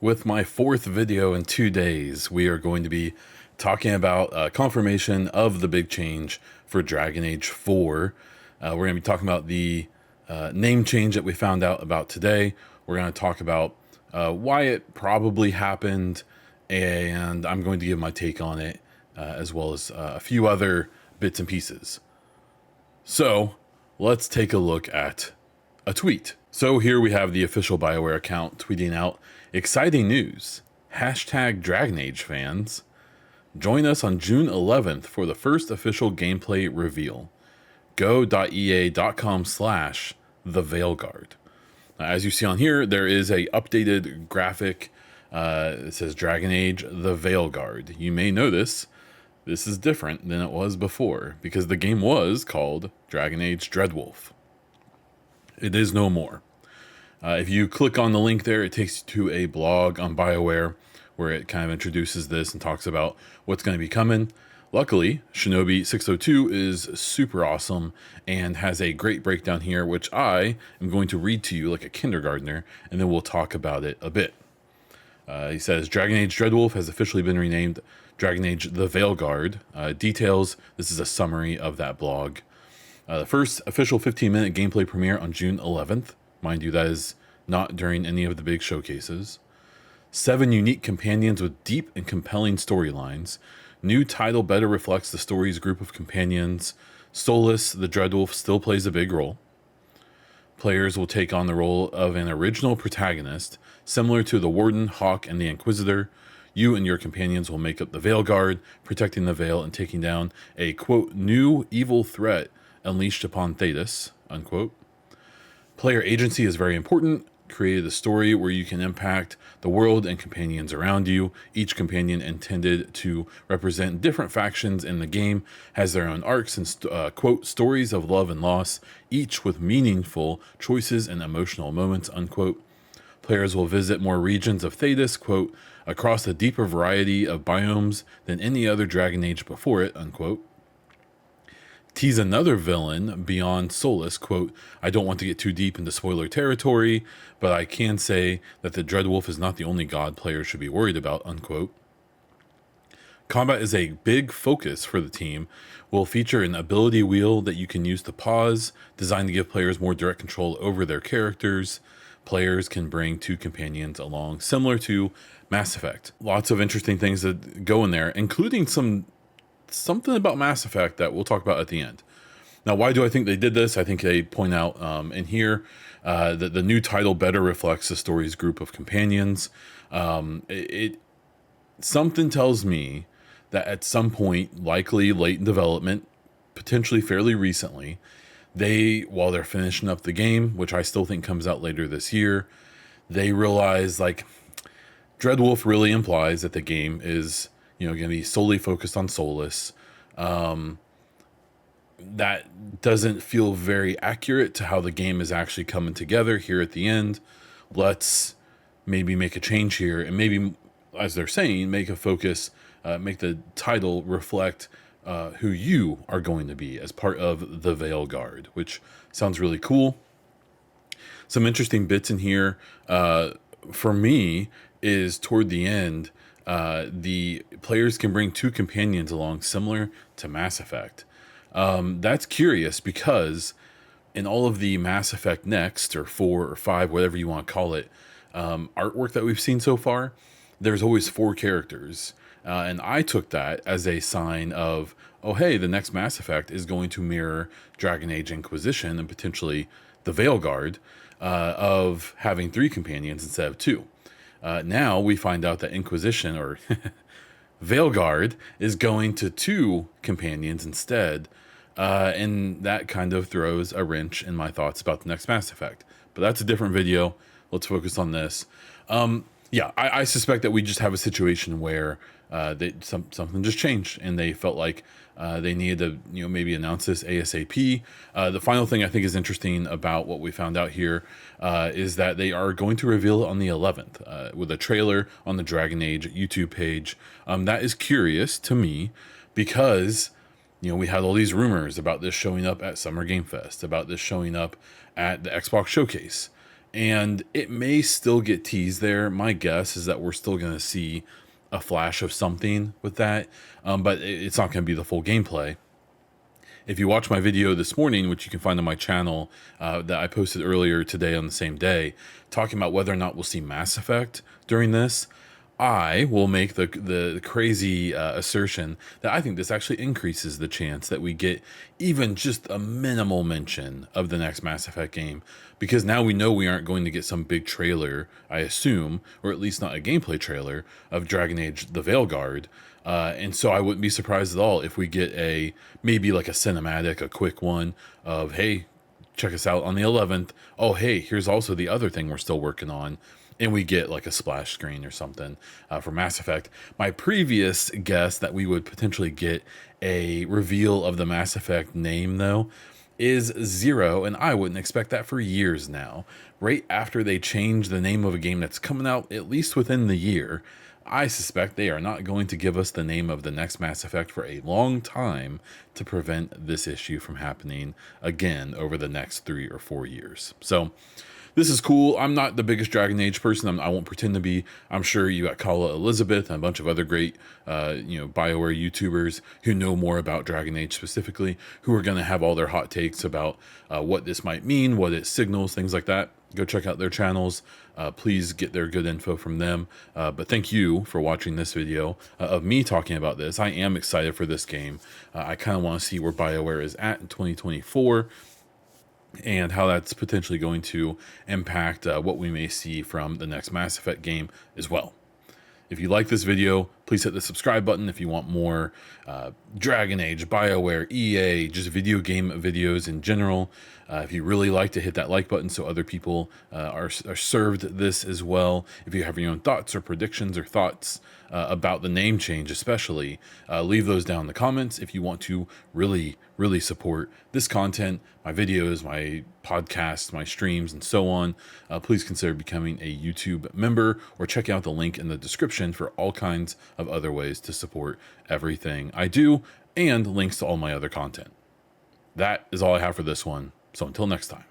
With my fourth video in 2 days, we are going to be talking about confirmation of the big change for Dragon Age 4. We're going to be talking about the name change that we found out about today. We're going to talk about why it probably happened, and I'm going to give my take on it, as well as a few other bits and pieces. So let's take a look at a tweet. So here we have the official BioWare account tweeting out, "Exciting news! Hashtag Dragon Age fans. Join us on June 11th for the first official gameplay reveal. Go.ea.com/the Veilguard." As you see on here, there is a updated graphic. It says Dragon Age the Veilguard. You may notice this is different than it was before because the game was called Dragon Age Dreadwolf. It is no more. If you click on the link there, it takes you to a blog on BioWare where it kind of introduces this and talks about what's going to be coming. Luckily, Shinobi 602 is super awesome and has a great breakdown here, which I am going to read to you like a kindergartner, and then we'll talk about it a bit. He says, Dragon Age Dreadwolf has officially been renamed Dragon Age the Veilguard. Details, this is a summary of that blog. The first official 15-minute gameplay premiere on June 11th. Mind you, that is not during any of the big showcases. 7 unique companions with deep and compelling storylines. New title better reflects the story's group of companions. Solus, the Dreadwolf, still plays a big role. Players will take on the role of an original protagonist, similar to the Warden, Hawk, and the Inquisitor. You and your companions will make up the Veilguard, protecting the Veil and taking down a, quote, new evil threat unleashed upon Thetis, unquote. Player agency is very important. Created a story where you can impact the world and companions around you. Each companion intended to represent different factions in the game has their own arcs and, quote, stories of love and loss, each with meaningful choices and emotional moments, unquote. Players will visit more regions of Thetis, quote, across a deeper variety of biomes than any other Dragon Age before it, unquote. Tease another villain beyond Solus, quote, I don't want to get too deep into spoiler territory, but I can say that the Dreadwolf is not the only god players should be worried about, unquote. Combat is a big focus for the team. Will feature an ability wheel that you can use to pause, designed to give players more direct control over their characters. Players can bring 2 companions along, similar to Mass Effect. Lots of interesting things that go in there, including something about Mass Effect that we'll talk about at the end. Now, why do I think they did this? I think they point out in here that the new title better reflects the story's group of companions. Something tells me that at some point, likely late in development, potentially fairly recently, while they're finishing up the game, which I still think comes out later this year, they realize like Dreadwolf really implies that the game is going to be solely focused on Solus. That doesn't feel very accurate to how the game is actually coming together here at the end. Let's maybe make a change here and maybe, as they're saying, make a focus, make the title reflect who you are going to be as part of the Veilguard, which sounds really cool. Some interesting bits in here for me is toward the end, the players can bring 2 companions along, similar to Mass Effect. That's curious because in all of the Mass Effect Next or 4 or 5, whatever you want to call it, artwork that we've seen so far, there's always 4 characters. And I took that as a sign of, oh, hey, the next Mass Effect is going to mirror Dragon Age Inquisition and potentially the Veilguard of having 3 companions instead of 2. Now we find out that Inquisition or Veilguard is going to 2 companions instead, and that kind of throws a wrench in my thoughts about the next Mass Effect. But that's a different video. Let's focus on this. I suspect that we just have a situation where something just changed, and they felt like they needed to, maybe announce this ASAP. The final thing I think is interesting about what we found out here is that they are going to reveal it on the 11th with a trailer on the Dragon Age YouTube page. That is curious to me because, we had all these rumors about this showing up at Summer Game Fest, about this showing up at the Xbox Showcase. And it may still get teased there. My guess is that we're still going to see a flash of something with that, but it's not going to be the full gameplay. If you watch my video this morning, which you can find on my channel that I posted earlier today on the same day, talking about whether or not we'll see Mass Effect during this, I will make the crazy assertion that I think this actually increases the chance that we get even just a minimal mention of the next Mass Effect game, because now we know we aren't going to get some big trailer, I assume, or at least not a gameplay trailer of Dragon Age: The Veilguard. And so I wouldn't be surprised at all if we get maybe like a cinematic, a quick one of, hey, check us out on the 11th. Oh, hey, here's also the other thing we're still working on. And we get like a splash screen or something for Mass Effect. My previous guess that we would potentially get a reveal of the Mass Effect name, though, is 0, and I wouldn't expect that for years now. Right after they change the name of a game that's coming out at least within the year, I suspect they are not going to give us the name of the next Mass Effect for a long time to prevent this issue from happening again over the next 3 or 4 years. So this is cool. I'm not the biggest Dragon Age person. I won't pretend to be. I'm sure you got Kala Elizabeth and a bunch of other great, BioWare YouTubers who know more about Dragon Age specifically, who are going to have all their hot takes about what this might mean, what it signals, things like that. Go check out their channels. Please get their good info from them. But thank you for watching this video of me talking about this. I am excited for this game. I kind of want to see where BioWare is at in 2024. And how that's potentially going to impact what we may see from the next Mass Effect game as well. If you like this video, please hit the subscribe button if you want more Dragon Age, BioWare, EA, just video game videos in general. If you really like to hit that like button so other people are served this as well. If you have your own thoughts or predictions or thoughts about the name change especially, leave those down in the comments. If you want to really support this content, my videos, my podcasts, my streams, and so on, please consider becoming a YouTube member or check out the link in the description for all kinds of other ways to support everything I do and links to all my other content. That is all I have for this one. So until next time.